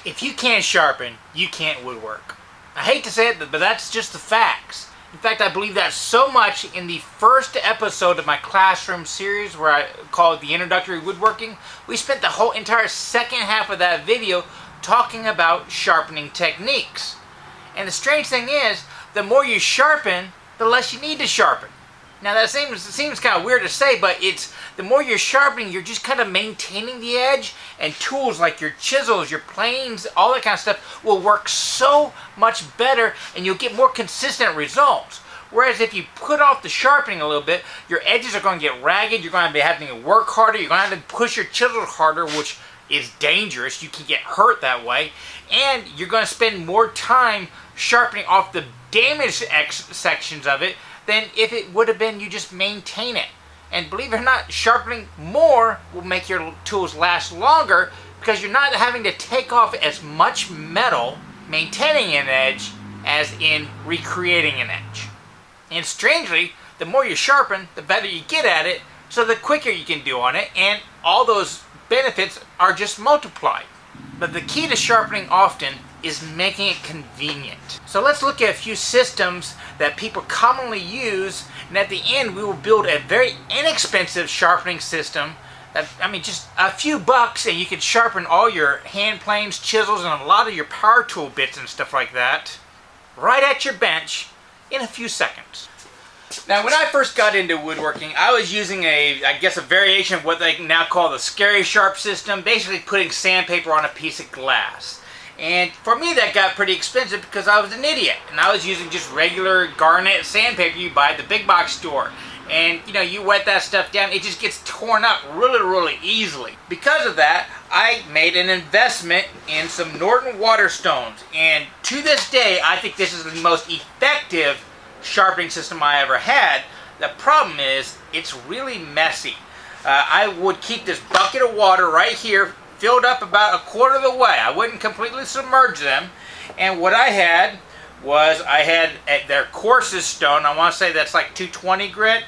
If you can't sharpen, you can't woodwork. I hate to say it, but that's just the facts. In fact, I believe that so much in the first episode of my classroom series where I call it the Introductory Woodworking. We spent the whole entire second half of that video talking about sharpening techniques. And the strange thing is, the more you sharpen, the less you need to sharpen. Now that seems kind of weird to say, but it's the more you're sharpening, you're just kind of maintaining the edge, and tools like your chisels, your planes, all that kind of stuff will work so much better, and you'll get more consistent results. Whereas if you put off the sharpening a little bit, your edges are going to get ragged, you're going to be having to work harder, you're going to have to push your chisels harder, which is dangerous. You can get hurt that way, and you're going to spend more time sharpening off the damaged sections of it than if it would have been you just maintain it. And believe it or not, sharpening more will make your tools last longer because you're not having to take off as much metal maintaining an edge as in recreating an edge. And strangely, the more you sharpen, the better you get at it, so the quicker you can do on it, and all those benefits are just multiplied. But the key to sharpening often is making it convenient. So let's look at a few systems that people commonly use, and at the end we will build a very inexpensive sharpening system that, just a few bucks, and you can sharpen all your hand planes, chisels, and a lot of your power tool bits and stuff like that right at your bench in a few seconds. Now, when I first got into woodworking, I was using a variation of what they now call the scary sharp system, basically putting sandpaper on a piece of glass. And for me, that got pretty expensive because I was an idiot, and I was using just regular garnet sandpaper you buy at the big box store. And you wet that stuff down, it just gets torn up really easily. Because of that, I made an investment in some Norton Waterstones, and to this day, I think this is the most effective sharpening system I ever had. The problem is, it's really messy. I would keep this bucket of water right here, filled up about a quarter of the way. I wouldn't completely submerge them. And what I had was, their coarsest stone. I want to say that's like 220 grit.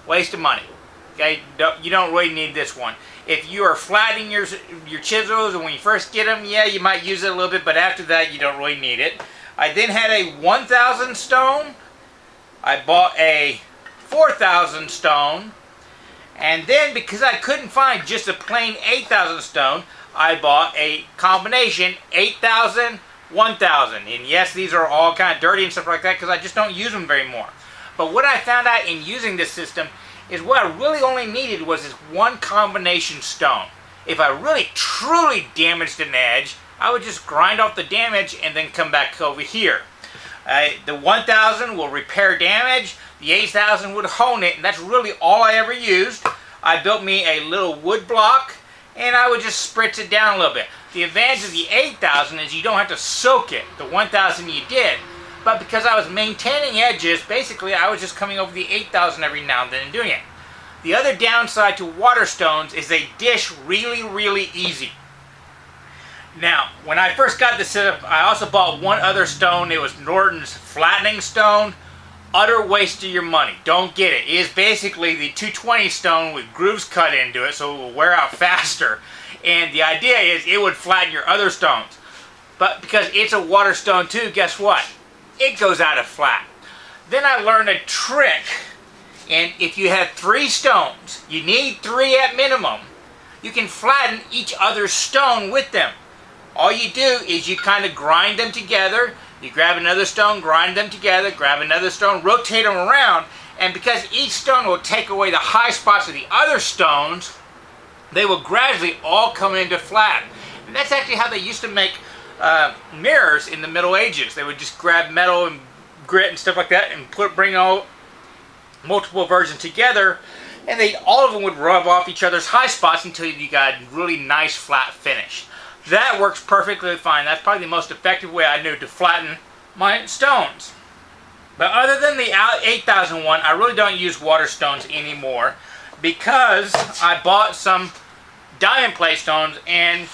Waste of money. Okay, you don't really need this one. If you are flattening your chisels, and when you first get them, yeah, you might use it a little bit, but after that, you don't really need it. I then had a 1000 stone. I bought a 4000 stone. And then, because I couldn't find just a plain 8000 stone, I bought a combination 8000, 1000. And yes, these are all kind of dirty and stuff like that because I just don't use them very more. But what I found out in using this system is what I really only needed was this one combination stone. If I really truly damaged an edge, I would just grind off the damage and then come back over here. The 1000 will repair damage. The 8000 would hone it, and that's really all I ever used. I built me a little wood block, and I would just spritz it down a little bit. The advantage of the 8000 is you don't have to soak it. The 1000 you did. But because I was maintaining edges, basically I was just coming over the 8000 every now and then and doing it. The other downside to Waterstones is they dish really easy. Now, when I first got this set up, I also bought one other stone. It was Norton's flattening stone. Utter waste of your money. Don't get it. It is basically the 220 stone with grooves cut into it so it will wear out faster. And the idea is it would flatten your other stones. But because it's a water stone too, guess what? It goes out of flat. Then I learned a trick. And if you have 3 stones, you need 3 at minimum, you can flatten each other's stone with them. All you do is you kind of grind them together. You grab another stone, grind them together, grab another stone, rotate them around, and because each stone will take away the high spots of the other stones, they will gradually all come into flat. And that's actually how they used to make mirrors in the Middle Ages. They would just grab metal and grit and stuff like that and bring all multiple versions together, and all of them would rub off each other's high spots until you got a really nice flat finish. That works perfectly fine. That's probably the most effective way I knew to flatten my stones. But other than the 8000 one, I really don't use water stones anymore because I bought some diamond plate stones, and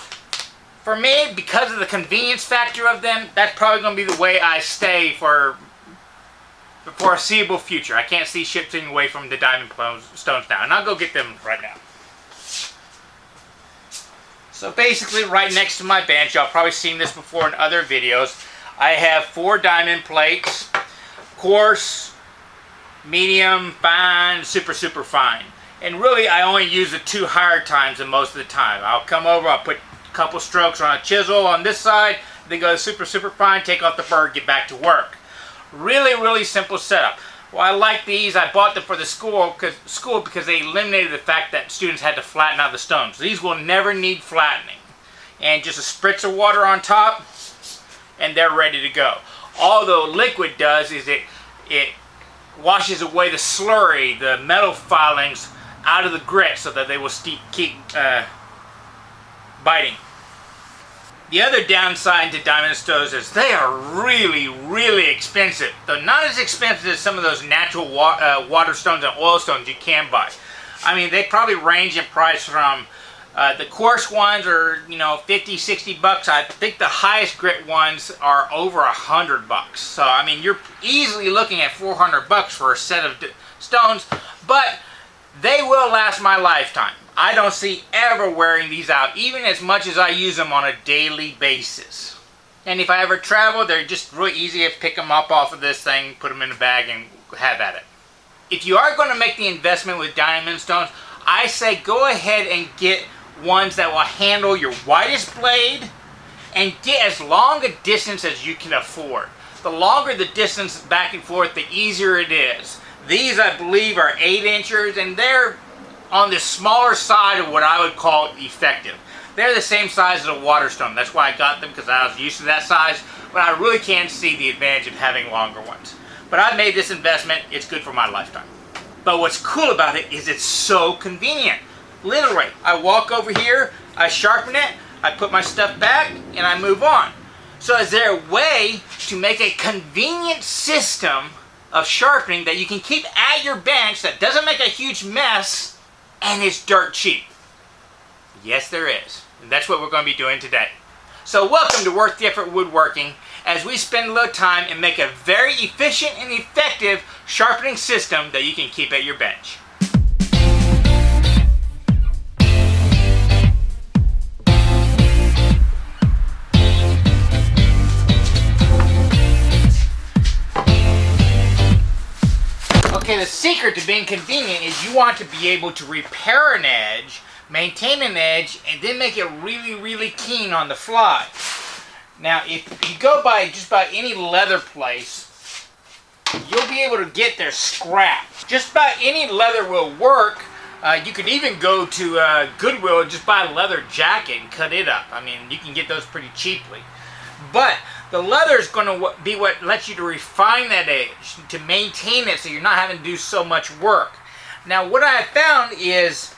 for me, because of the convenience factor of them, that's probably going to be the way I stay for the foreseeable future. I can't see shifting away from the diamond stones now, and I'll go get them right now. So basically right next to my bench, y'all probably seen this before in other videos, I have 4 diamond plates, coarse, medium, fine, super fine. And really I only use the 2 higher times than most of the time. I'll come over, I'll put a couple strokes on a chisel on this side, then go super fine, take off the burr, get back to work. Really simple setup. Well, I like these. I bought them for the school because they eliminated the fact that students had to flatten out the stones. These will never need flattening. And just a spritz of water on top, and they're ready to go. All the liquid does is it washes away the slurry, the metal filings, out of the grit so that they will keep biting. The other downside to diamond stones is they are really expensive. Though not as expensive as some of those natural water stones and oil stones you can buy. I mean, they probably range in price from the coarse ones are, you know, 50, 60 bucks. I think the highest grit ones are over $100. So, I mean, you're easily looking at 400 bucks for a set of stones, but they will last my lifetime. I don't see ever wearing these out, even as much as I use them on a daily basis. And if I ever travel, they're just really easy to pick them up off of this thing, put them in a bag, and have at it. If you are going to make the investment with diamond stones, I say go ahead and get ones that will handle your widest blade and get as long a distance as you can afford. The longer the distance back and forth, the easier it is. These, I believe, are 8 inches, and they're on the smaller side of what I would call effective. They're the same size as a water stone. That's why I got them, because I was used to that size, but I really can't see the advantage of having longer ones. But I made this investment. It's good for my lifetime. But what's cool about it is it's so convenient. Literally, I walk over here, I sharpen it, I put my stuff back, and I move on. So is there a way to make a convenient system of sharpening that you can keep at your bench that doesn't make a huge mess and is dirt cheap? Yes, there is. And that's what we're going to be doing today. So welcome to Worth the Effort Woodworking, as we spend a little time and make a very efficient and effective sharpening system that you can keep at your bench. Okay, the secret to being convenient is you want to be able to repair an edge, maintain an edge, and then make it really keen on the fly. Now, if you go by just about any leather place, you'll be able to get their scraps. Just about any leather will work. You could even go to Goodwill and just buy a leather jacket and cut it up. I mean, you can get those pretty cheaply. But the leather is going to be what lets you to refine that edge, to maintain it so you're not having to do so much work. Now, what I have found is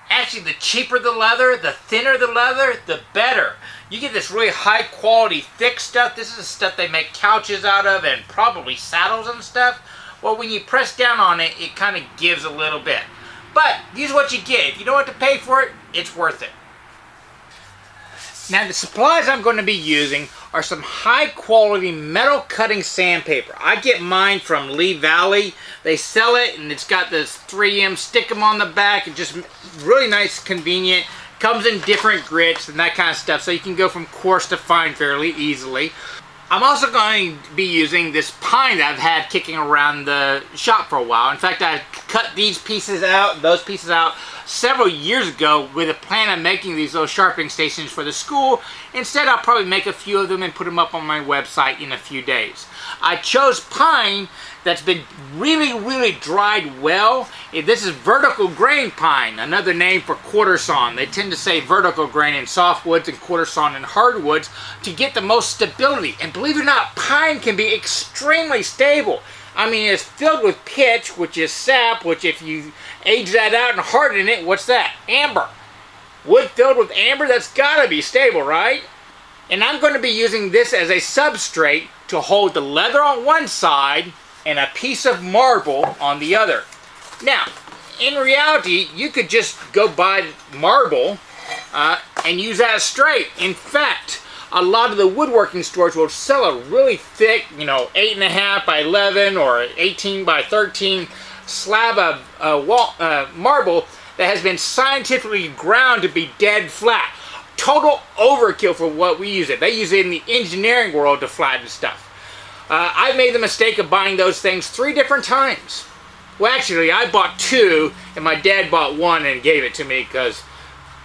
actually the cheaper the leather, the thinner the leather, the better. You get this really high quality thick stuff. This is the stuff they make couches out of and probably saddles and stuff. Well, when you press down on it, it kind of gives a little bit. But use what you get. If you don't have to pay for it, it's worth it. Now, the supplies I'm going to be using are some high quality metal cutting sandpaper. I get mine from Lee Valley. They sell it and it's got this 3M stick 'em on the back, and just really nice, convenient. Comes in different grits and that kind of stuff, so you can go from coarse to fine fairly easily. I'm also going to be using this pine that I've had kicking around the shop for a while. In fact, I cut these pieces out, those pieces out, several years ago with a plan of making these little sharpening stations for the school. Instead, I'll probably make a few of them and put them up on my website in a few days. I chose pine that's been really dried well. This is vertical grain pine, another name for quarter sawn. They tend to say vertical grain in softwoods and quarter sawn in hardwoods to get the most stability. And believe it or not, pine can be extremely stable. I mean, it's filled with pitch, which is sap, which if you age that out and harden it, what's that? Amber. Wood filled with amber, that's gotta be stable, right? And I'm going to be using this as a substrate to hold the leather on one side and a piece of marble on the other. Now, in reality, you could just go buy marble and use that straight. In fact, a lot of the woodworking stores will sell a really thick, 8.5 by 11 or 18 by 13 slab of marble that has been scientifically ground to be dead flat. total overkill for what we use it. They use it in the engineering world to flatten stuff. I made the mistake of buying those things 3 different times. Well, actually, I bought 2, and my dad bought 1 and gave it to me because,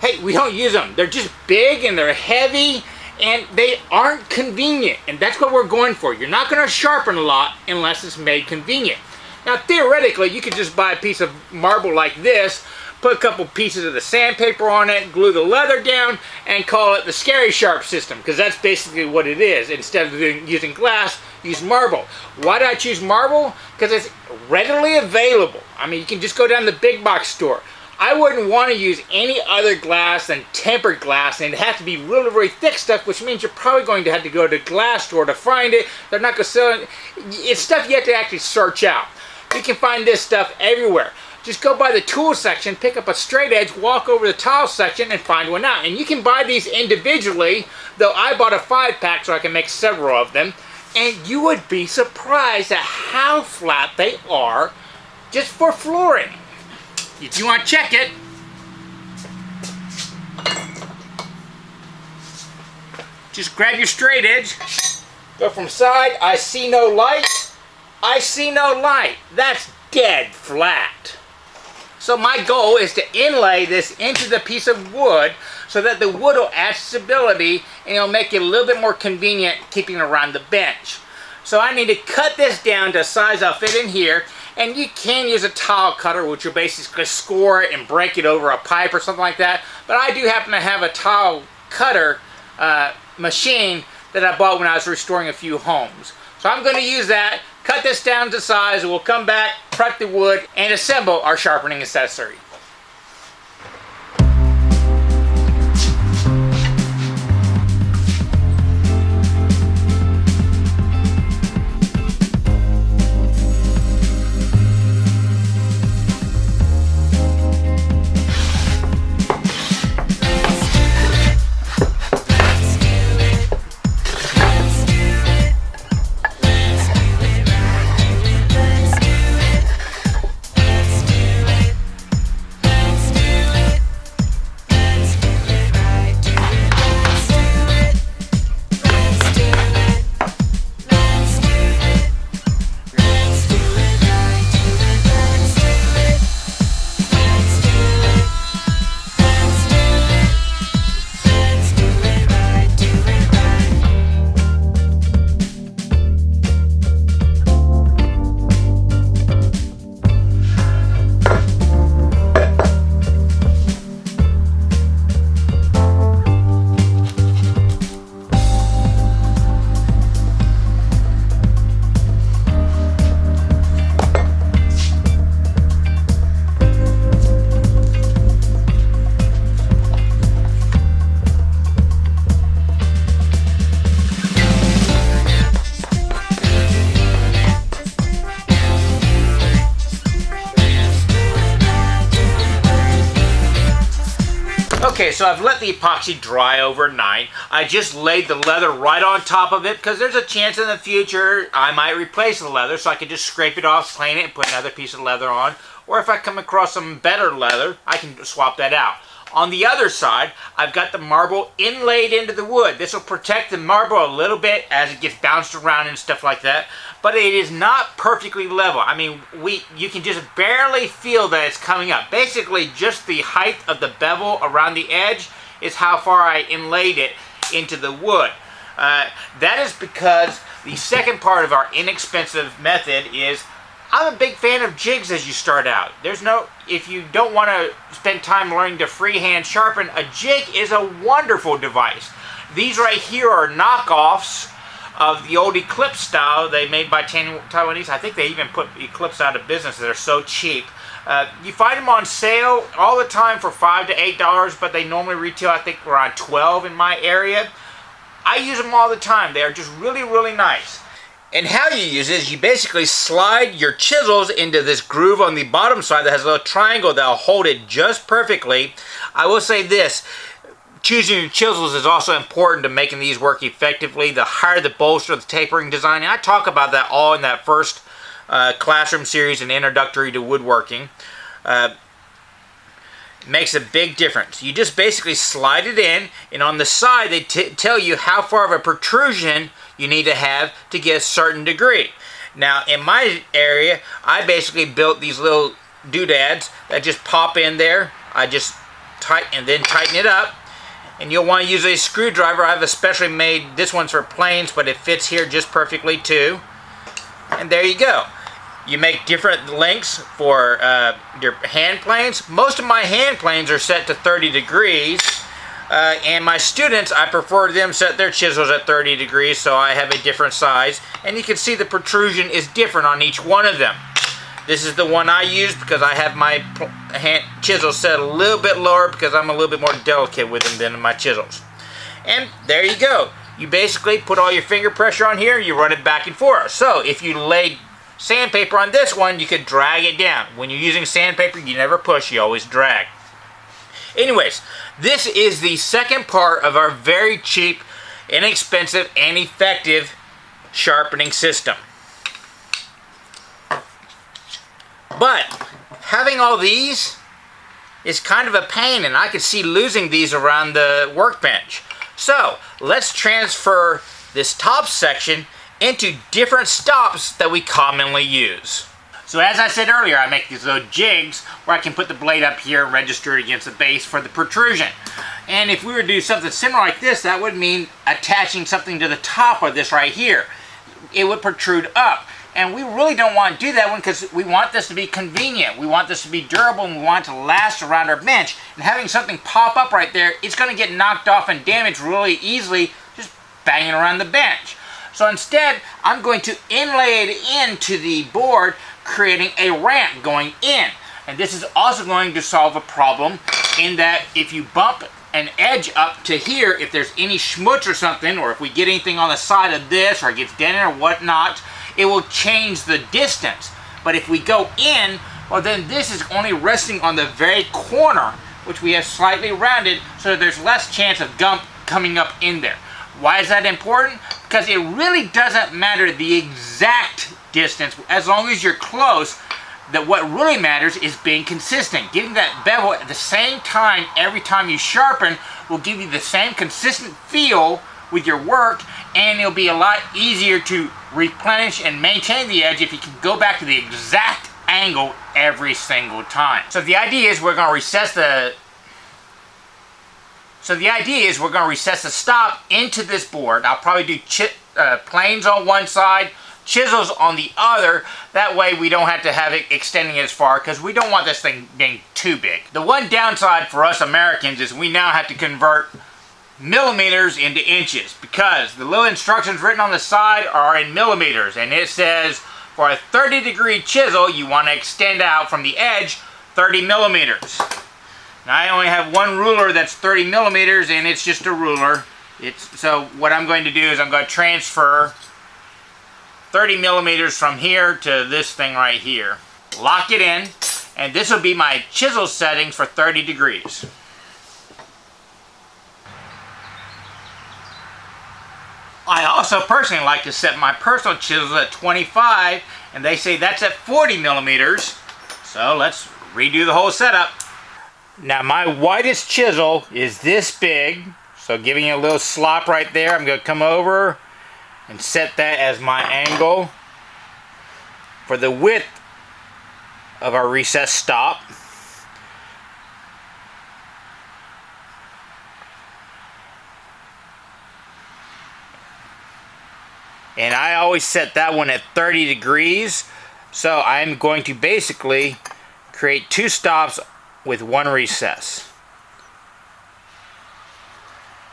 hey, we don't use them. They're just big and they're heavy and they aren't convenient. And that's what we're going for. You're not going to sharpen a lot unless it's made convenient. Now, theoretically, you could just buy a piece of marble like this, put a couple pieces of the sandpaper on it, glue the leather down, and call it the Scary Sharp system, because that's basically what it is. Instead of using glass, use marble. Why did I choose marble? Because it's readily available. I mean, you can just go down to the big box store. I wouldn't want to use any other glass than tempered glass, and it has to be really, really thick stuff, which means you're probably going to have to go to a glass store to find it. They're not going to sell it. It's stuff you have to actually search out. You can find this stuff everywhere. Just go by the tool section, pick up a straight edge, walk over the tile section, and find one out. And you can buy these individually, though I bought a 5-pack so I can make several of them. And you would be surprised at how flat they are just for flooring. If you want to check it, just grab your straight edge, go from side, I see no light, I see no light. That's dead flat. So my goal is to inlay this into the piece of wood so that the wood will add stability and it'll make it a little bit more convenient keeping it around the bench. So I need to cut this down to a size I'll fit in here, and you can use a tile cutter, which will basically score it and break it over a pipe or something like that. But I do happen to have a tile cutter machine that I bought when I was restoring a few homes. So I'm going to use that, cut this down to size, and we'll come back, prep the wood, and assemble our sharpening accessory. Okay, so I've let the epoxy dry overnight. I just laid the leather right on top of it because there's a chance in the future I might replace the leather, so I can just scrape it off, clean it, and put another piece of leather on. Or if I come across some better leather, I can swap that out. On the other side, I've got the marble inlaid into the wood. This will protect the marble a little bit as it gets bounced around and stuff like that, but it is not perfectly level. I mean, you can just barely feel that it's coming up. Basically, just the height of the bevel around the edge is how far I inlaid it into the wood. That is because the second part of our inexpensive method is I'm a big fan of jigs as you start out. If you don't want to spend time learning to freehand sharpen, a jig is a wonderful device. These right here are knockoffs of the old Eclipse style they made by Taiwanese. I think they even put Eclipse out of business. They're so cheap. You find them on sale all the time for $5 to $8, but they normally retail, I think, around $12 in my area. I use them all the time. They are just really, really nice. And how you use it is you basically slide your chisels into this groove on the bottom side that has a little triangle that will hold it just perfectly. I will say this, choosing your chisels is also important to making these work effectively. The higher the bolster, the tapering design, and I talk about that all in that first classroom series and introductory to woodworking. makes a big difference. You just basically slide it in, and on the side they tell you how far of a protrusion you need to have to get a certain degree. Now in my area, I basically built these little doodads that just pop in there. I just tighten it up, and you'll want to use a screwdriver. I've especially made this one's for planes, but it fits here just perfectly too. And there you go. You make different lengths for your hand planes. Most of my hand planes are set to 30 degrees. And my students, I prefer them set their chisels at 30 degrees, so I have a different size. And you can see the protrusion is different on each one of them. This is the one I use because I have my hand chisels set a little bit lower because I'm a little bit more delicate with them than my chisels. And there you go. You basically put all your finger pressure on here, you run it back and forth. So if you laid sandpaper on this one, you could drag it down. When you're using sandpaper, you never push, you always drag. Anyways, this is the second part of our very cheap, inexpensive, and effective sharpening system. But having all these is kind of a pain, and I could see losing these around the workbench. So let's transfer this top section into different stops that we commonly use. So as I said earlier, I make these little jigs where I can put the blade up here and register it against the base for the protrusion. And if we were to do something similar like this, that would mean attaching something to the top of this right here. It would protrude up. And we really don't want to do that one because we want this to be convenient. We want this to be durable, and we want it to last around our bench. And having something pop up right there, it's going to get knocked off and damaged really easily just banging around the bench. So instead, I'm going to inlay it into the board, creating a ramp going in. And this is also going to solve a problem in that if you bump an edge up to here, if there's any schmutz or something, or if we get anything on the side of this, or it gets dented or whatnot, it will change the distance. But if we go in, well then this is only resting on the very corner, which we have slightly rounded, so there's less chance of gum coming up in there. Why is that important? Because it really doesn't matter the exact distance, as long as you're close. That what really matters is being consistent. Getting that bevel at the same time every time you sharpen will give you the same consistent feel with your work, and it'll be a lot easier to replenish and maintain the edge if you can go back to the exact angle every single time. So the idea is we're going to recess the stop into this board. I'll probably do planes on one side, chisels on the other. That way we don't have to have it extending as far, because we don't want this thing being too big. The one downside for us Americans is we now have to convert millimeters into inches, because the little instructions written on the side are in millimeters, and it says for a 30-degree chisel you want to extend out from the edge 30 millimeters. Now I only have one ruler that's 30 millimeters, and it's just a ruler. So what I'm going to do is I'm going to transfer 30 millimeters from here to this thing right here. Lock it in, and this will be my chisel settings for 30 degrees. I also personally like to set my personal chisels at 25, and they say that's at 40 millimeters. So let's redo the whole setup. Now my widest chisel is this big, so giving it a little slop right there, I'm going to come over and set that as my angle for the width of our recessed stop. And I always set that one at 30 degrees. So I'm going to basically create two stops with one recess.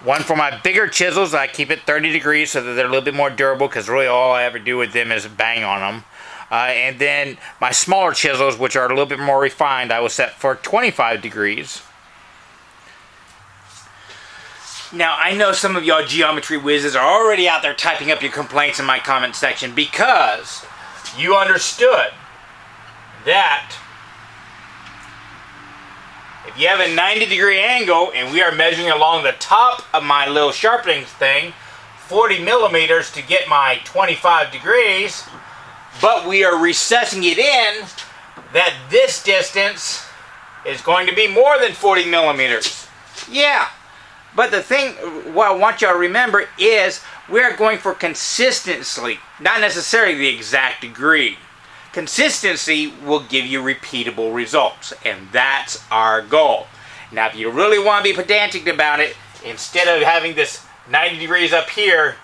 One for my bigger chisels, I keep it 30 degrees so that they're a little bit more durable, because really all I ever do with them is bang on them. And then my smaller chisels, which are a little bit more refined, I will set for 25 degrees. Now, I know some of y'all geometry whizzes are already out there typing up your complaints in my comment section, because you understood that if you have a 90-degree angle and we are measuring along the top of my little sharpening thing, 40 millimeters to get my 25 degrees, but we are recessing it in, that this distance is going to be more than 40 millimeters. Yeah, but the thing what I want y'all to remember is we're going for consistency, not necessarily the exact degree. Consistency will give you repeatable results, and that's our goal. Now, if you really want to be pedantic about it, instead of having this 90 degrees up here,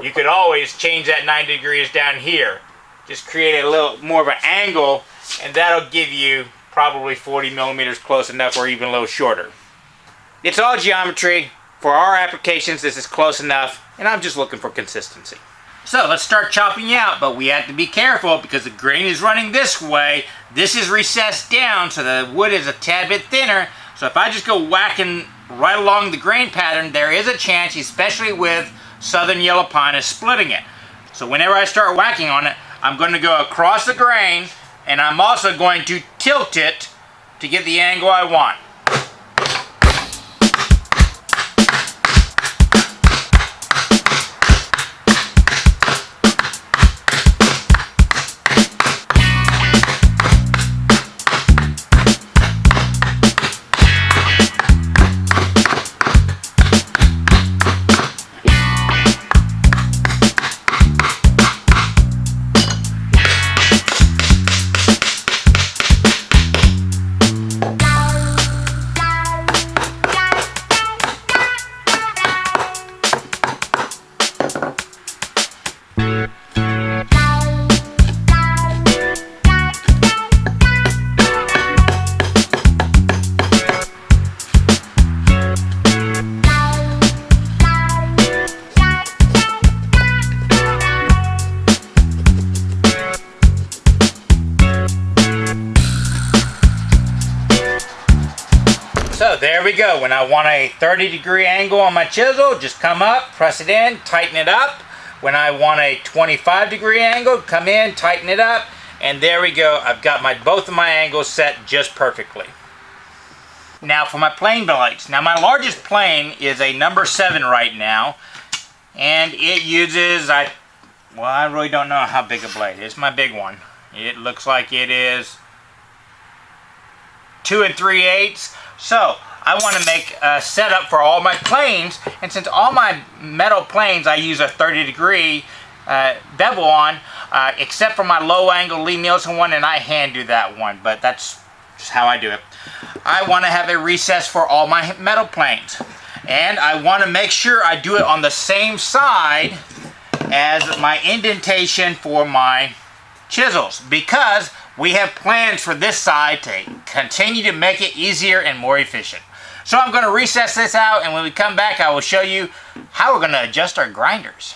you could always change that 90 degrees down here. Just create a little more of an angle, and that'll give you probably 40 millimeters close enough, or even a little shorter. It's all geometry. For our applications, this is close enough, and I'm just looking for consistency. So let's start chopping out, but we have to be careful because the grain is running this way. This is recessed down, so the wood is a tad bit thinner. So if I just go whacking right along the grain pattern, there is a chance, especially with southern yellow pine, is splitting it. So whenever I start whacking on it, I'm going to go across the grain, and I'm also going to tilt it to get the angle I want. So there we go. When I want a 30-degree angle on my chisel, just come up, press it in, tighten it up. When I want a 25-degree angle, come in, tighten it up, and there we go. I've got both of my angles set just perfectly. Now for my plane blades. Now my largest plane is a number 7 right now, and it uses, I really don't know how big a blade. It's my big one. It looks like it is 2 3/8. So I want to make a setup for all my planes, and since all my metal planes I use a 30-degree bevel on, except for my low angle Lee Nielsen one, and I hand do that one, but that's just how I do it. I want to have a recess for all my metal planes, and I want to make sure I do it on the same side as my indentation for my chisels, because we have plans for this side to continue to make it easier and more efficient. So I'm going to recess this out, and when we come back I will show you how we're going to adjust our grinders.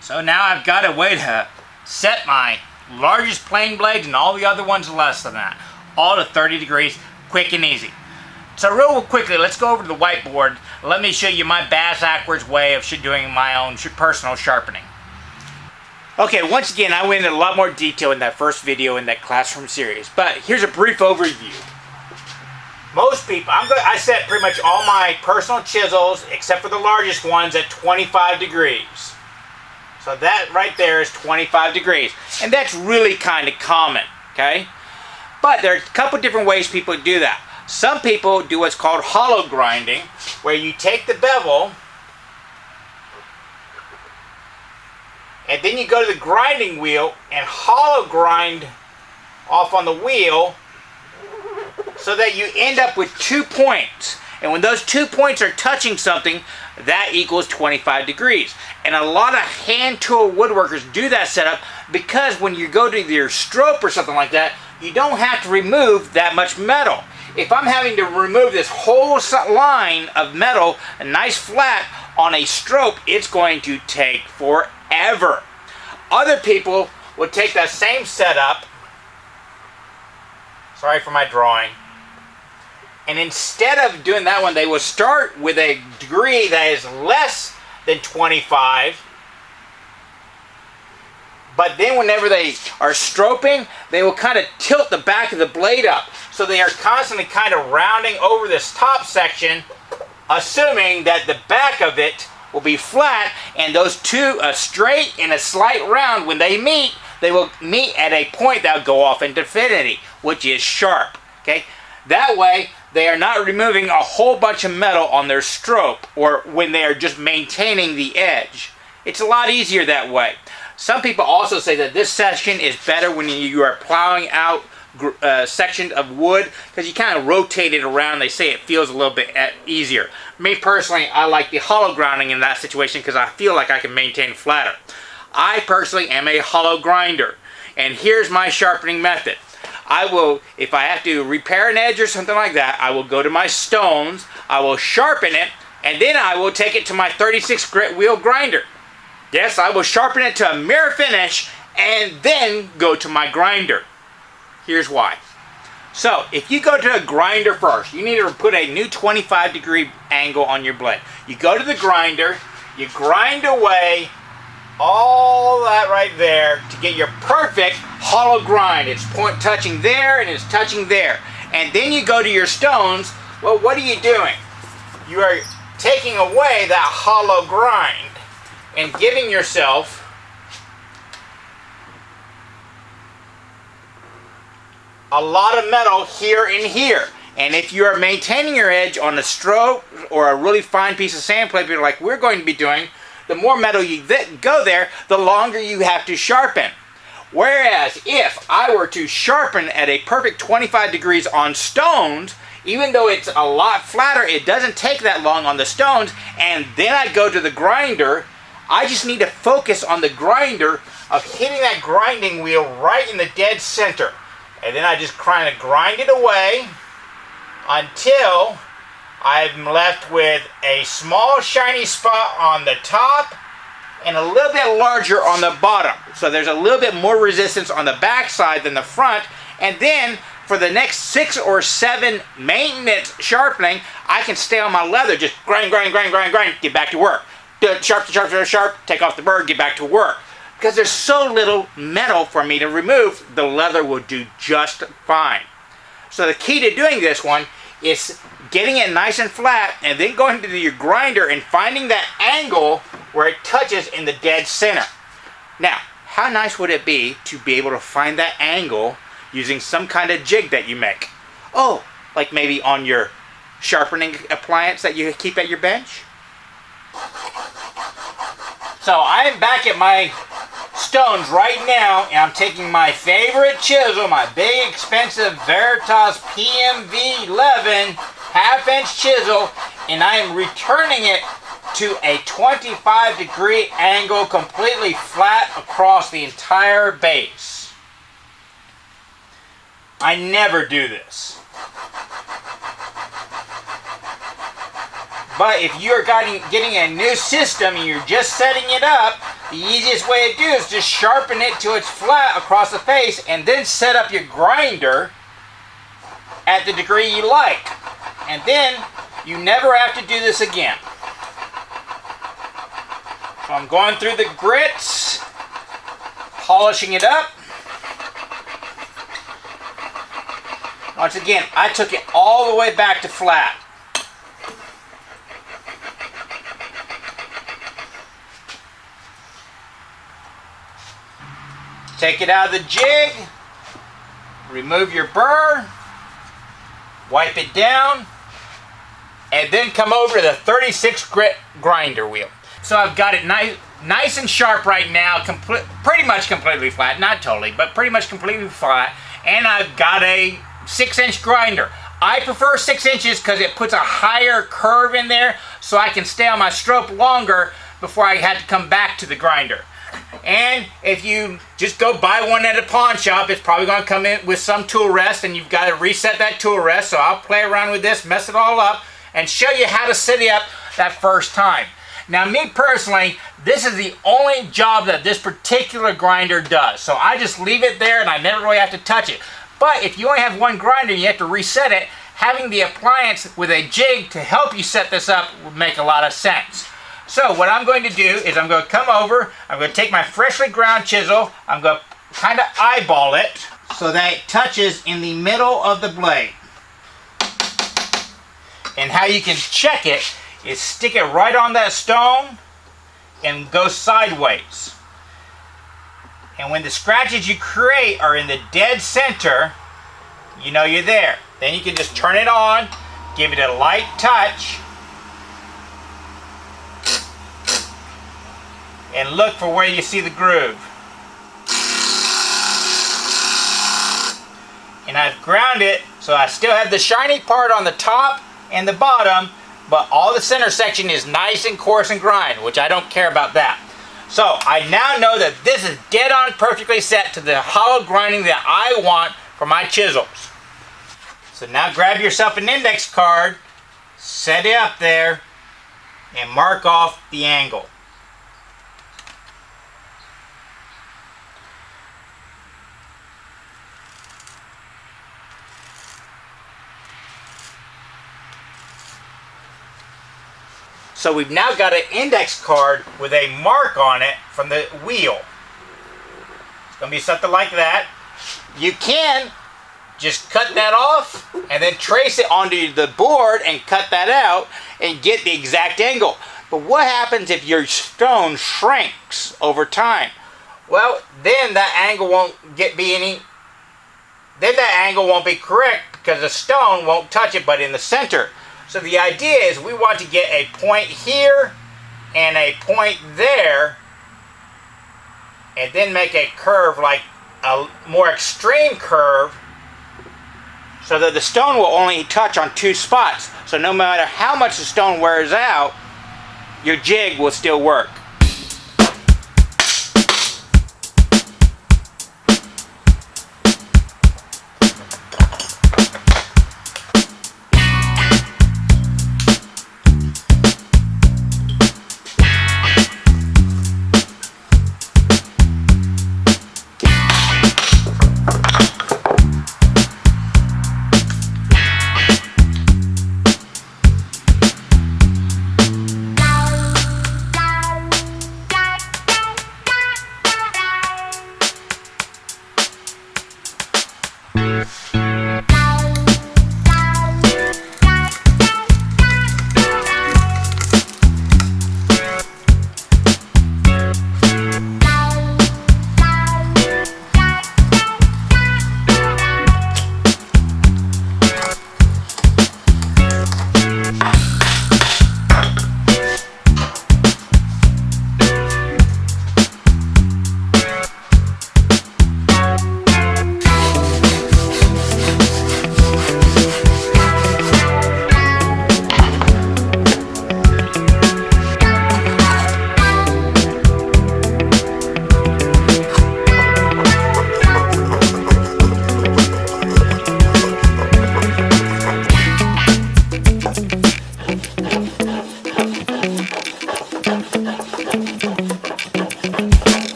So now I've got a way to set my largest plane blades and all the other ones less than that, all to 30 degrees, quick and easy. So real quickly, let's go over to the whiteboard. Let me show you my bass-backwards way of doing my own personal sharpening. Okay, once again, I went into a lot more detail in that first video in that classroom series, but here's a brief overview. Most people, I set pretty much all my personal chisels, except for the largest ones, at 25 degrees. So that right there is 25 degrees, and that's really kind of common, okay? But there are a couple different ways people do that. Some people do what's called hollow grinding, where you take the bevel, and then you go to the grinding wheel and hollow grind off on the wheel so that you end up with 2 points. And when those 2 points are touching something, that equals 25 degrees. And a lot of hand tool woodworkers do that setup because when you go to your strope or something like that, you don't have to remove that much metal. If I'm having to remove this whole line of metal, a nice flat, on a strope, it's going to take forever. Other people would take that same setup, sorry for my drawing, and instead of doing that one, they will start with a degree that is less than 25, but then whenever they are stroping, they will kind of tilt the back of the blade up. So they are constantly kind of rounding over this top section, assuming that the back of it will be flat, and those two, a straight and a slight round, when they will meet at a point that will go off into infinity, which is sharp. Okay. That way, they are not removing a whole bunch of metal on their stroke or when they are just maintaining the edge. It's a lot easier that way. Some people also say that this section is better when you are plowing out sections of wood because you kind of rotate it around. They say it feels a little bit easier. Me personally, I like the hollow grinding in that situation because I feel like I can maintain flatter. I personally am a hollow grinder, and here's my sharpening method. I will, if I have to repair an edge or something like that, I will go to my stones, I will sharpen it, and then I will take it to my 36 grit wheel grinder. Yes, I will sharpen it to a mirror finish and then go to my grinder. Here's why. So, if you go to a grinder first, you need to put a new 25-degree angle on your blade. You go to the grinder, you grind away all that right there to get your perfect hollow grind. It's point touching there and it's touching there. And then you go to your stones. Well, what are you doing? You are taking away that hollow grind and giving yourself a lot of metal here and here. And if you are maintaining your edge on a stroke or a really fine piece of sandpaper like we're going to be doing, the more metal you go there, the longer you have to sharpen. Whereas if I were to sharpen at a perfect 25 degrees on stones, even though it's a lot flatter, it doesn't take that long on the stones, and then I go to the grinder, I just need to focus on the grinder of hitting that grinding wheel right in the dead center. And then I just kind of grind it away until I'm left with a small shiny spot on the top and a little bit larger on the bottom. So there's a little bit more resistance on the back side than the front. And then for the next 6 or 7 maintenance sharpening, I can stay on my leather, just grind, get back to work. Do it sharp, take off the burr, get back to work. Because there's so little metal for me to remove, the leather will do just fine. So the key to doing this one is getting it nice and flat and then going to your grinder and finding that angle where it touches in the dead center. Now, how nice would it be to be able to find that angle using some kind of jig that you make? Oh, like maybe on your sharpening appliance that you keep at your bench? So I am back at my stones right now, and I'm taking my favorite chisel, my big expensive Veritas PMV 11 half-inch chisel, and I am returning it to a 25-degree angle, completely flat across the entire base. I never do this. But if you're getting a new system and you're just setting it up, the easiest way to do is just sharpen it till it's flat across the face and then set up your grinder at the degree you like. And then you never have to do this again. So I'm going through the grits, polishing it up. Once again, I took it all the way back to flat. Take it out of the jig, remove your burr, wipe it down, and then come over to the 36 grit grinder wheel. So I've got it nice and sharp right now, pretty much completely flat, not totally, but pretty much completely flat, and I've got a 6-inch grinder. I prefer 6 inches because it puts a higher curve in there so I can stay on my stroke longer before I have to come back to the grinder. And if you just go buy one at a pawn shop, it's probably going to come in with some tool rest, and you've got to reset that tool rest. So I'll play around with this, mess it all up, and show you how to set it up that first time. Now, me personally, this is the only job that this particular grinder does. So I just leave it there, and I never really have to touch it. But if you only have one grinder and you have to reset it, having the appliance with a jig to help you set this up would make a lot of sense. So what I'm going to do is I'm going to come over, I'm going to take my freshly ground chisel, I'm going to kind of eyeball it so that it touches in the middle of the blade. And how you can check it is stick it right on that stone and go sideways. And when the scratches you create are in the dead center, you know you're there. Then you can just turn it on, give it a light touch, and look for where you see the groove. And I've ground it so I still have the shiny part on the top and the bottom, but all the center section is nice and coarse and grind, which I don't care about that. So I now know that this is dead on perfectly set to the hollow grinding that I want for my chisels. So now grab yourself an index card, set it up there, and mark off the angle. So we've now got an index card with a mark on it from the wheel. It's going to be something like that. You can just cut that off and then trace it onto the board and cut that out and get the exact angle. But what happens if your stone shrinks over time? Well, then that angle won't be correct because the stone won't touch it but in the center. So the idea is we want to get a point here and a point there and then make a curve, like a more extreme curve, so that the stone will only touch on two spots. So no matter how much the stone wears out, your jig will still work.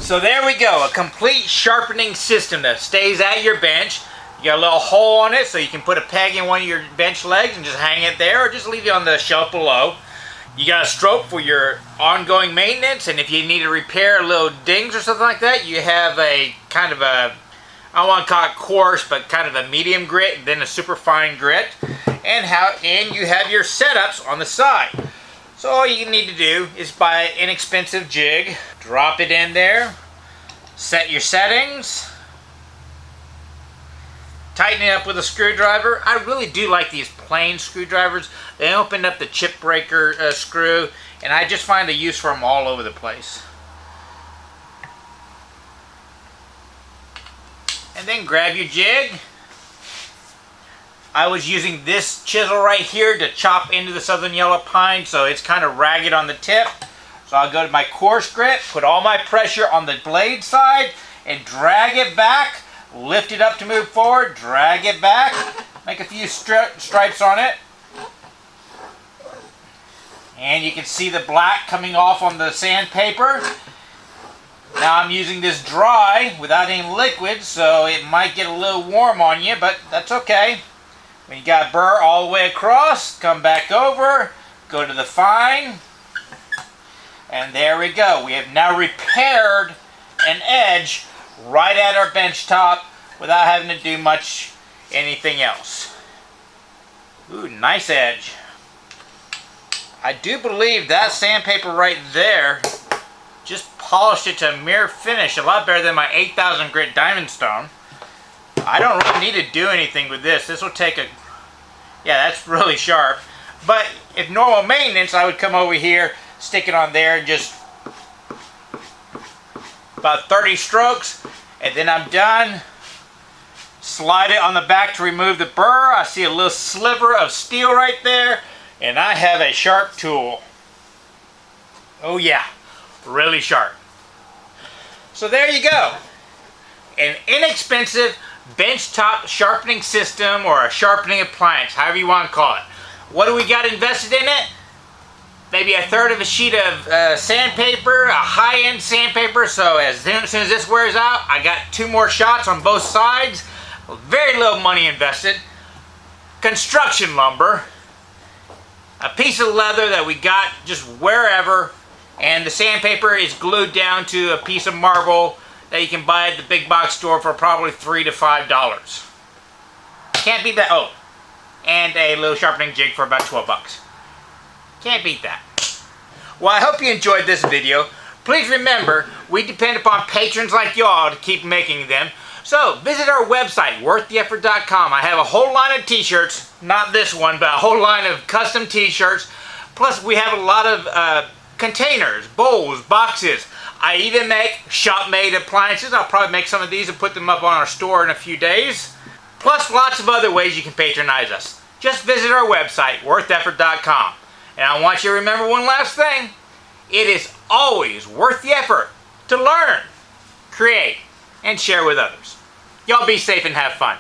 So there we go, a complete sharpening system that stays at your bench. You got a little hole on it so you can put a peg in one of your bench legs and just hang it there, or just leave it on the shelf below. You got a stroke for your ongoing maintenance, and if you need to repair little dings or something like that, you have a kind of a, I don't want to call it coarse, but kind of a medium grit, then a super fine grit. And you have your setups on the side. So all you need to do is buy an inexpensive jig, drop it in there, set your settings, tighten it up with a screwdriver. I really do like these plain screwdrivers. They open up the chip breaker screw, and I just find a use for them all over the place. And then grab your jig. I was using this chisel right here to chop into the southern yellow pine, so it's kind of ragged on the tip. So I'll go to my coarse grit, put all my pressure on the blade side, and drag it back, lift it up to move forward, drag it back, make a few stripes on it. And you can see the black coming off on the sandpaper. Now I'm using this dry without any liquid, so it might get a little warm on you, but that's okay. When you got burr all the way across, come back over, go to the fine, and there we go. We have now repaired an edge right at our bench top without having to do much anything else. Ooh, nice edge. I do believe that sandpaper right there just polished it to a mere finish, a lot better than my 8,000 grit diamond stone. I don't really need to do anything with this. This will take a... Yeah, that's really sharp. But if normal maintenance, I would come over here, stick it on there, and just about 30 strokes, and then I'm done. Slide it on the back to remove the burr. I see a little sliver of steel right there, and I have a sharp tool. Oh yeah, really sharp. So there you go. An inexpensive benchtop sharpening system, or a sharpening appliance, however you want to call it. What do we got invested in it? Maybe a third of a sheet of sandpaper, a high-end sandpaper, so as soon as this wears out, I got 2 more shots on both sides. Very little money invested. Construction lumber. A piece of leather that we got just wherever, and the sandpaper is glued down to a piece of marble that you can buy at the big box store for probably $3 to $5. Can't beat that. Oh, and a little sharpening jig for about 12 bucks. Can't beat that. Well, I hope you enjoyed this video. Please remember, we depend upon patrons like y'all to keep making them. So, visit our website, wortheffort.com. I have a whole line of t-shirts, not this one, but a whole line of custom t-shirts. Plus, we have a lot of containers, bowls, boxes. I even make shop-made appliances. I'll probably make some of these and put them up on our store in a few days. Plus, lots of other ways you can patronize us. Just visit our website, wortheffort.com. And I want you to remember one last thing. It is always worth the effort to learn, create, and share with others. Y'all be safe and have fun.